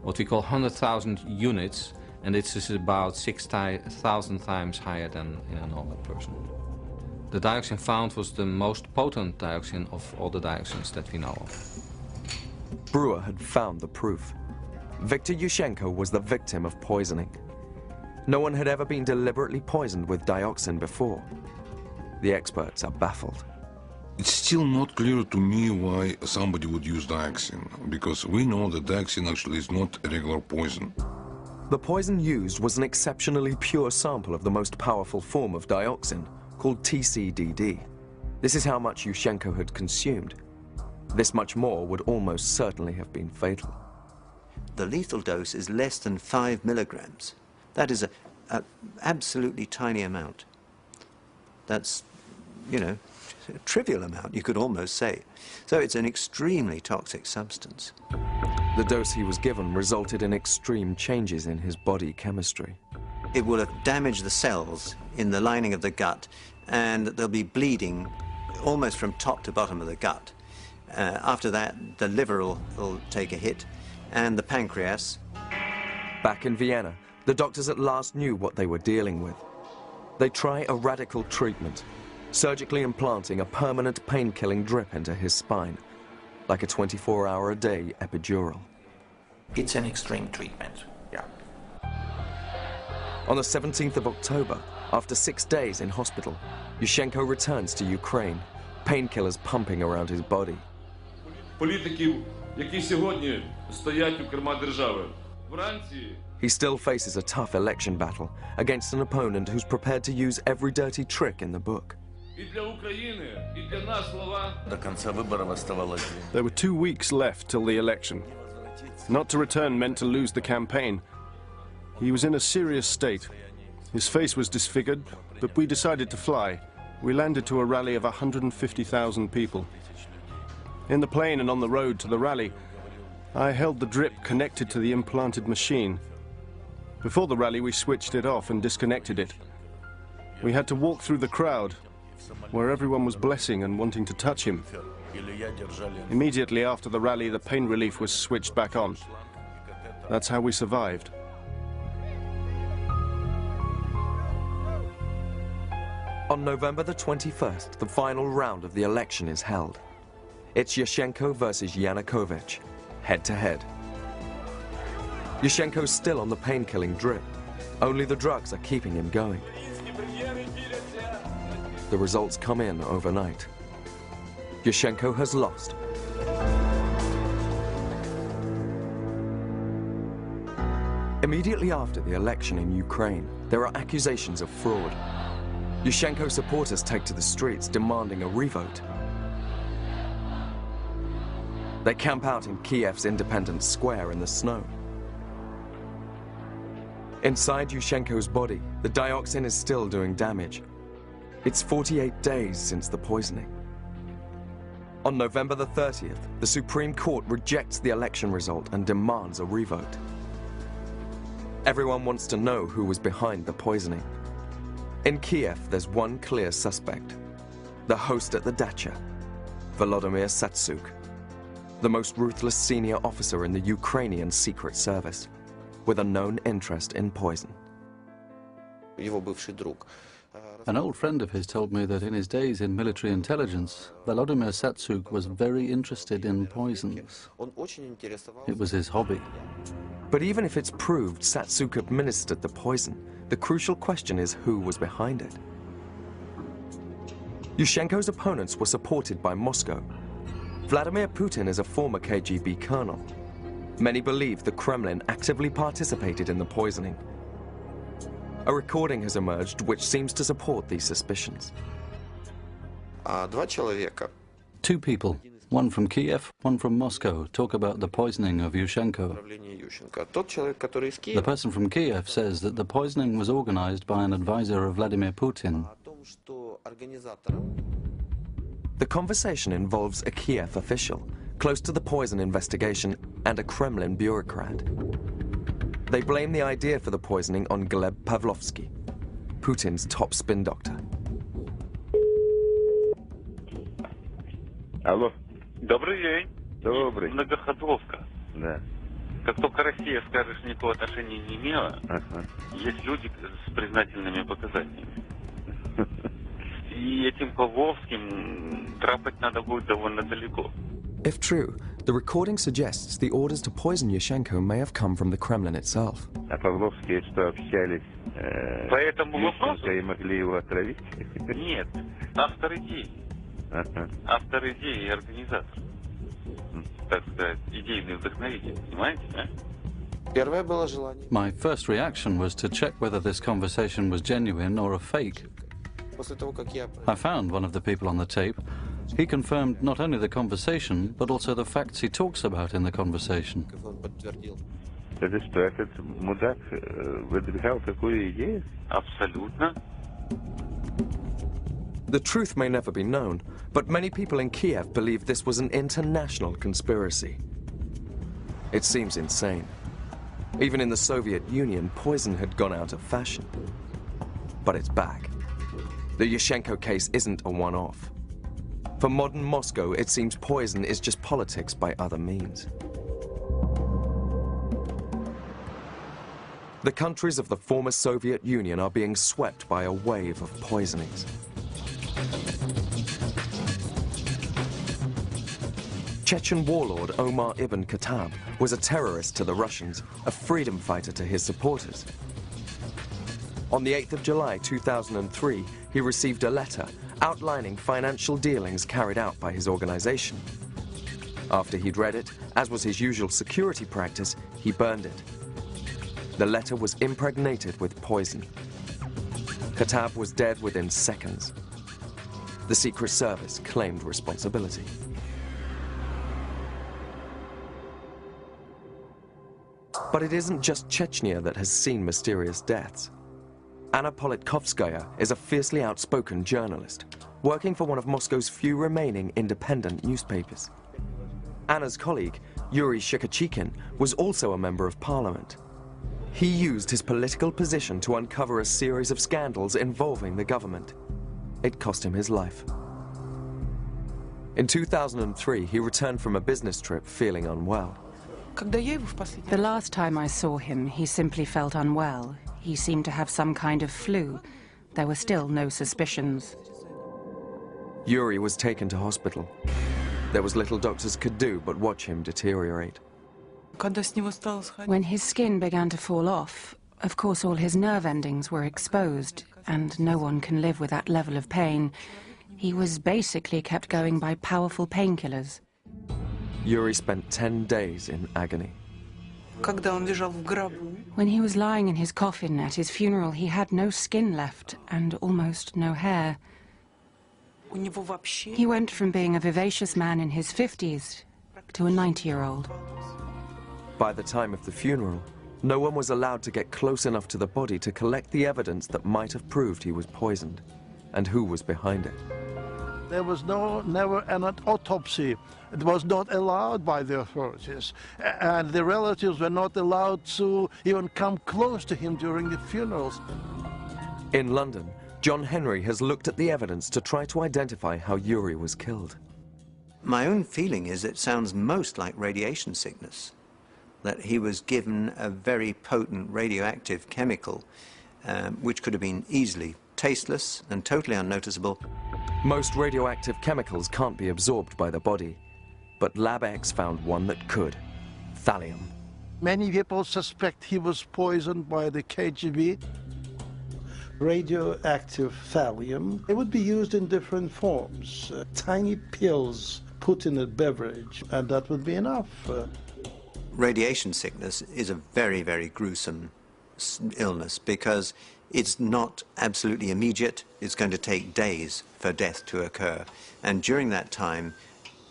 what we call 100,000 units, and this is about 6,000 times higher than in a normal person. The dioxin found was the most potent dioxin of all the dioxins that we know of. Brewer had found the proof. Viktor Yushchenko was the victim of poisoning. No one had ever been deliberately poisoned with dioxin before. The experts are baffled. It's still not clear to me why somebody would use dioxin, because we know that dioxin actually is not a regular poison. The poison used was an exceptionally pure sample of the most powerful form of dioxin, called TCDD. This is how much Yushchenko had consumed. This much more would almost certainly have been fatal. The lethal dose is less than 5 milligrams. That is an absolutely tiny amount. That's, you know, a trivial amount, you could almost say. So it's an extremely toxic substance. The dose he was given resulted in extreme changes in his body chemistry. It will have damaged the cells in the lining of the gut, and there'll be bleeding almost from top to bottom of the gut. After that, the liver will take a hit, and the pancreas. Back in Vienna, the doctors at last knew what they were dealing with. They try a radical treatment, surgically implanting a permanent pain-killing drip into his spine, like a 24-hour-a-day epidural. It's an extreme treatment, yeah. On the 17th of October, after 6 days in hospital, Yushchenko returns to Ukraine, painkillers pumping around his body. Політиків, які сьогодні стоять у керма держави. Вранці He still faces a tough election battle against an opponent who's prepared to use every dirty trick in the book. і для України, і для нас слова. До конца выборов оставалось. There were 2 weeks left till the election. Not to return meant to lose the campaign. He was in a serious state. His face was disfigured, but we decided to fly. We landed to a rally of 150,000 people. In the plane and on the road to the rally, I held the drip connected to the implanted machine. Before the rally, we switched it off and disconnected it. We had to walk through the crowd, where everyone was blessing and wanting to touch him. Immediately after the rally, the pain relief was switched back on. That's how we survived. On November the 21st, the final round of the election is held. It's Yushchenko versus Yanukovych, head-to-head. Yushchenko's still on the pain-killing drip. Only the drugs are keeping him going. The results come in overnight. Yushchenko has lost. Immediately after the election in Ukraine, there are accusations of fraud. Yushchenko supporters take to the streets demanding a revote. They camp out in Kiev's Independence Square in the snow. Inside Yushchenko's body, the dioxin is still doing damage. It's 48 days since the poisoning. On November the 30th, the Supreme Court rejects the election result and demands a revote. Everyone wants to know who was behind the poisoning. In Kiev, there's one clear suspect, the host at the dacha, Volodymyr Satsuk, the most ruthless senior officer in the Ukrainian Secret Service, with a known interest in poison. An old friend of his told me that in his days in military intelligence, Volodymyr Satsuk was very interested in poisons. It was his hobby. But even if it's proved Satsuk administered the poison, the crucial question is who was behind it. Yushchenko's opponents were supported by Moscow. Vladimir Putin is a former KGB colonel. Many believe the Kremlin actively participated in the poisoning. A recording has emerged which seems to support these suspicions. 2 people, one from Kiev, one from Moscow, talk about the poisoning of Yushchenko. The person from Kiev says that the poisoning was organized by an advisor of Vladimir Putin. The conversation involves a Kiev official, close to the poison investigation, and a Kremlin bureaucrat. They blame the idea for the poisoning on Gleb Pavlovsky, Putin's top spin doctor. Алло. Добрый день. Добрый. Многоходовка. Да. Как только Россия скажет, что никакого отношения не имела, есть люди с признательными показаниями. И этим Павловским трапать надо будет довольно далеко. If true, the recording suggests the orders to poison Yushchenko may have come from the Kremlin itself. А Павловские что, общались По этому вопросу? и могли его отравить? Нет, автор идеи. Автор идеи и организатор. Так сказать, идейный вдохновитель, понимаете, да? My first reaction was to check whether this conversation was genuine or a fake. I found one of the people on the tape. He confirmed not only the conversation, but also the facts he talks about in the conversation. Это что, этот мудак выдвигал такую идею? Абсолютно. The truth may never be known, but many people in Kiev believe this was an international conspiracy. It seems insane. Even in the Soviet Union, poison had gone out of fashion. But it's back. The Yushchenko case isn't a one-off. For modern Moscow, it seems poison is just politics by other means. The countries of the former Soviet Union are being swept by a wave of poisonings. Chechen warlord Omar ibn Khattab was a terrorist to the Russians, a freedom fighter to his supporters. On the 8th of July 2003, he received a letter outlining financial dealings carried out by his organization. After he'd read it, as was his usual security practice, he burned it. The letter was impregnated with poison. Khattab was dead within seconds. The Secret Service claimed responsibility. But it isn't just Chechnya that has seen mysterious deaths. Anna Politkovskaya is a fiercely outspoken journalist, working for one of Moscow's few remaining independent newspapers. Anna's colleague, Yuri Shikachikin, was also a member of parliament. He used his political position to uncover a series of scandals involving the government. It cost him his life. In 2003, he returned from a business trip feeling unwell. The last time I saw him, he simply felt unwell. He seemed to have some kind of flu. There were still no suspicions. Yuri was taken to hospital. There was little doctors could do but watch him deteriorate. When his skin began to fall off, of course all his nerve endings were exposed, and no one can live with that level of pain. He was basically kept going by powerful painkillers. Yuri spent 10 days in agony. When he was lying in his coffin at his funeral, he had no skin left and almost no hair. He went from being a vivacious man in his 50s to a 90-year-old. By the time of the funeral, no one was allowed to get close enough to the body to collect the evidence that might have proved he was poisoned, and who was behind it. There was never an autopsy. It was not allowed by the authorities, and the relatives were not allowed to even come close to him during the funerals. In London, John Henry has looked at the evidence to try to identify how Yuri was killed. My own feeling is it sounds most like radiation sickness, that he was given a very potent radioactive chemical, which could have been easily tasteless and totally unnoticeable. Most radioactive chemicals can't be absorbed by the body, but Lab X found one that could: thallium. Many people suspect he was poisoned by the KGB. Radioactive thallium, it would be used in different forms. Tiny pills put in a beverage, and that would be enough. Radiation sickness is a very, very gruesome illness because it's not absolutely immediate. It's going to take days for death to occur. And during that time,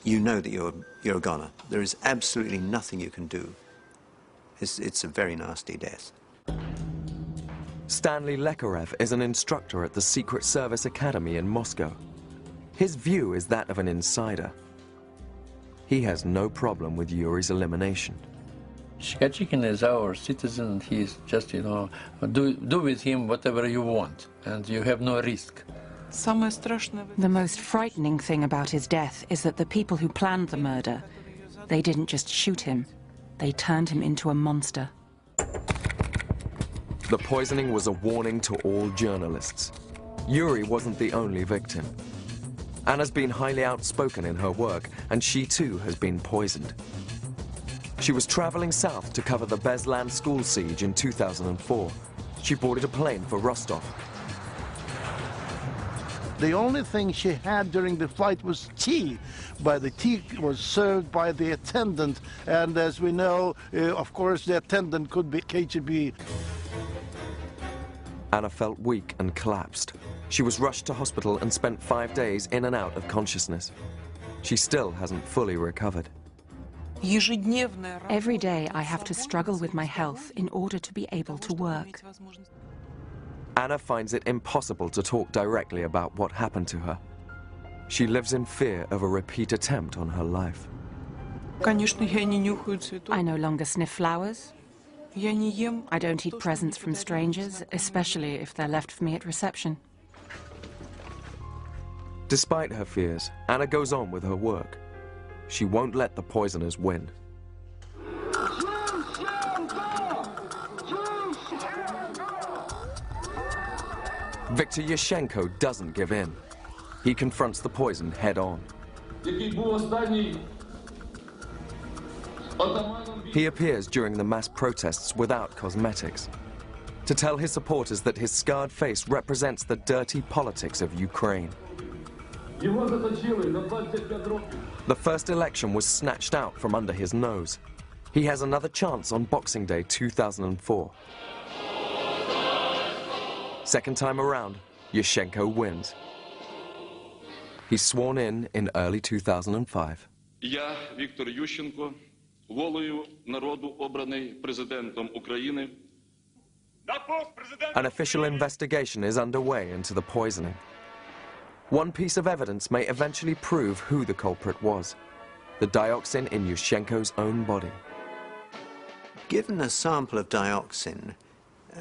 you know that you're a goner. There is absolutely nothing you can do. It's a very nasty death. Stanley Lekarev is an instructor at the Secret Service Academy in Moscow. His view is that of an insider. He has no problem with Yuri's elimination. Shikachikin is our citizen. He's just, do with him whatever you want, and you have no risk. The most frightening thing about his death is that the people who planned the murder, they didn't just shoot him, They turned him into a monster. The poisoning was a warning to all journalists. Yuri wasn't the only victim. Anna's been highly outspoken in her work, and she too has been poisoned. She was traveling south to cover the Beslan school siege in 2004. She boarded a plane for Rostov. The only thing she had during the flight was tea, but the tea was served by the attendant, and as we know, of course, the attendant could be KGB. Anna felt weak and collapsed. She was rushed to hospital and spent 5 days in and out of consciousness. She still hasn't fully recovered. Every day I have to struggle with my health in order to be able to work. Anna finds it impossible to talk directly about what happened to her. She lives in fear of a repeat attempt on her life. I no longer sniff flowers. I don't eat presents from strangers, especially if they're left for me at reception. Despite her fears, Anna goes on with her work. She won't let the poisoners win. Viktor Yushchenko doesn't give in. He confronts the poison head-on. He appears during the mass protests without cosmetics, to tell his supporters that his scarred face represents the dirty politics of Ukraine. The first election was snatched out from under his nose. He has another chance on Boxing Day 2004. Second time around, Yushchenko wins. He's sworn in early 2005. Я, Віктор Ющенко, волею народу обраний президентом України. An official investigation is underway into the poisoning. One piece of evidence may eventually prove who the culprit was: the dioxin in Yushchenko's own body. Given a sample of dioxin,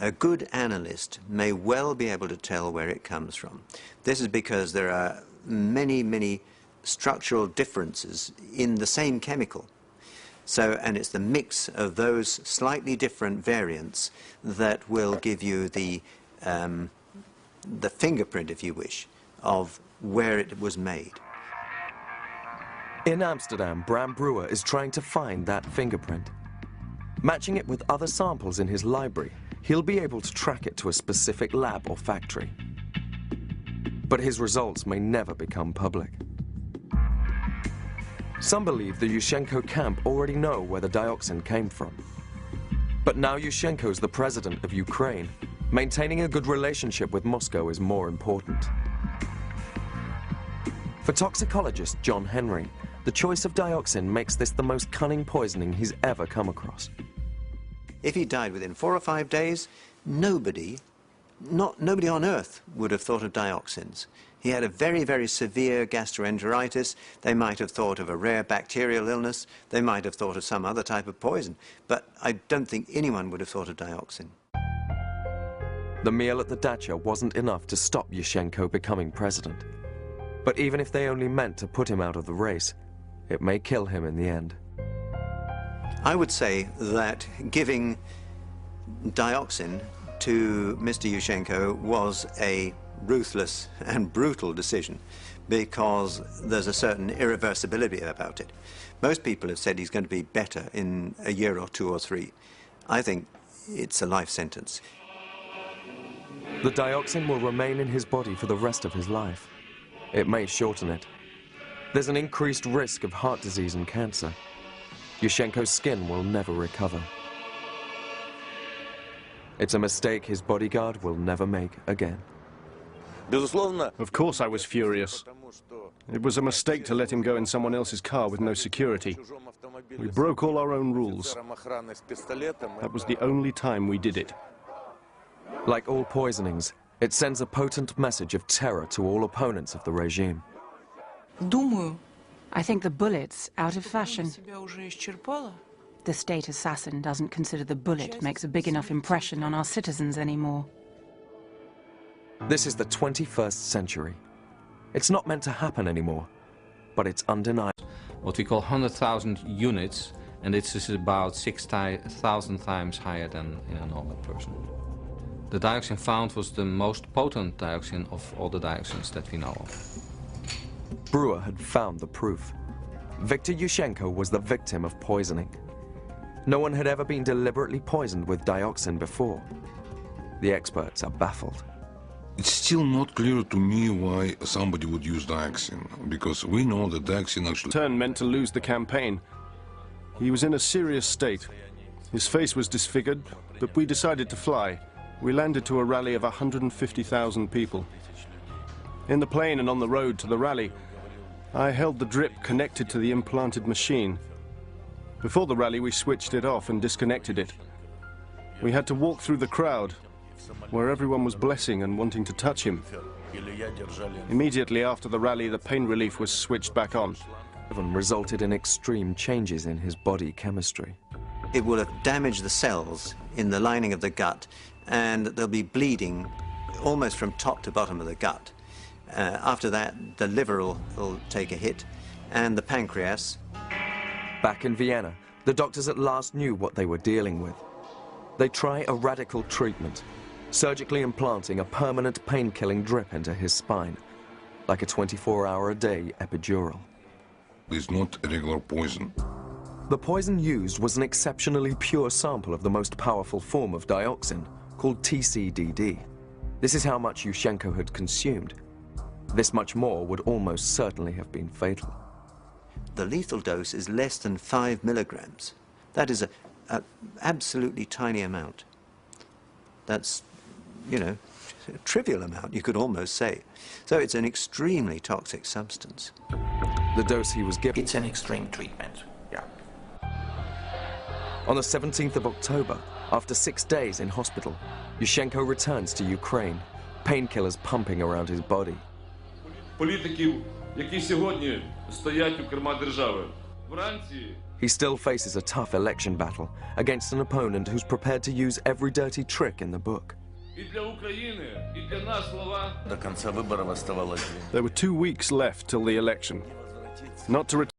a good analyst may well be able to tell where it comes from. This is because there are many structural differences in the same chemical. So, and it's the mix of those slightly different variants that will give you the fingerprint, if you wish, of where it was made. In Amsterdam, Bram Brewer is trying to find that fingerprint. Matching it with other samples in his library, he'll be able to track it to a specific lab or factory. But his results may never become public. Some believe the Yushchenko camp already know where the dioxin came from. But now Yushchenko's the president of Ukraine. Maintaining a good relationship with Moscow is more important. For toxicologist John Henry, the choice of dioxin makes this the most cunning poisoning he's ever come across. If he died within 4 or 5 days, nobody on earth would have thought of dioxins. He had a very severe gastroenteritis. They might have thought of a rare bacterial illness. They might have thought of some other type of poison. But I don't think anyone would have thought of dioxin. The meal at the dacha wasn't enough to stop Yushchenko becoming president. But even if they only meant to put him out of the race, it may kill him in the end. I would say that giving dioxin to Mr. Yushchenko was a ruthless and brutal decision, because there's a certain irreversibility about it. Most people have said he's going to be better in a year or 2 or 3. I think it's a life sentence. The dioxin will remain in his body for the rest of his life. It may shorten it. There's an increased risk of heart disease and cancer. Yushchenko's skin will never recover. It's a mistake his bodyguard will never make again. Of course I was furious. It was a mistake to let him go in someone else's car with no security. We broke all our own rules. That was the only time we did it. Like all poisonings, it sends a potent message of terror to all opponents of the regime. I think the bullet's out of fashion. The state assassin doesn't consider the bullet makes a big enough impression on our citizens anymore. This is the 21st century. It's not meant to happen anymore, but it's undeniable. What we call 100,000 units, and it is about 6,000 times higher than in a normal person. The dioxin found was the most potent dioxin of all the dioxins that we know of. Brewer had found the proof. Viktor Yushchenko was the victim of poisoning. No one had ever been deliberately poisoned with dioxin before. The experts are baffled. It's still not clear to me why somebody would use dioxin, because we know that dioxin actually... Turn meant to lose the campaign. He was in a serious state. His face was disfigured, but we decided to fly. We landed to a rally of 150,000 people. In the plane and on the road to the rally, I held the drip connected to the implanted machine. Before the rally, we switched it off and disconnected it. We had to walk through the crowd, where everyone was blessing and wanting to touch him. Immediately after the rally, the pain relief was switched back on. Resulted in extreme changes in his body chemistry. It will have damaged the cells in the lining of the gut, and there'll be bleeding almost from top to bottom of the gut. After that, the liver will take a hit, and the pancreas. Back in Vienna, the doctors at last knew what they were dealing with. They try a radical treatment, surgically implanting a permanent pain-killing drip into his spine, like a 24-hour-a-day epidural. It's not a regular poison. The poison used was an exceptionally pure sample of the most powerful form of dioxin, called TCDD. This is how much Yushchenko had consumed. This much more would almost certainly have been fatal. The lethal dose is less than 5 milligrams. That is an absolutely tiny amount. That's, you know, a trivial amount, you could almost say. So it's an extremely toxic substance. The dose he was given... It's an extreme treatment, yeah. On the 17th of October, after 6 days in hospital, Yushchenko returns to Ukraine, painkillers pumping around his body. He still faces a tough election battle against an opponent who's prepared to use every dirty trick in the book. There were 2 weeks left till the election. Not to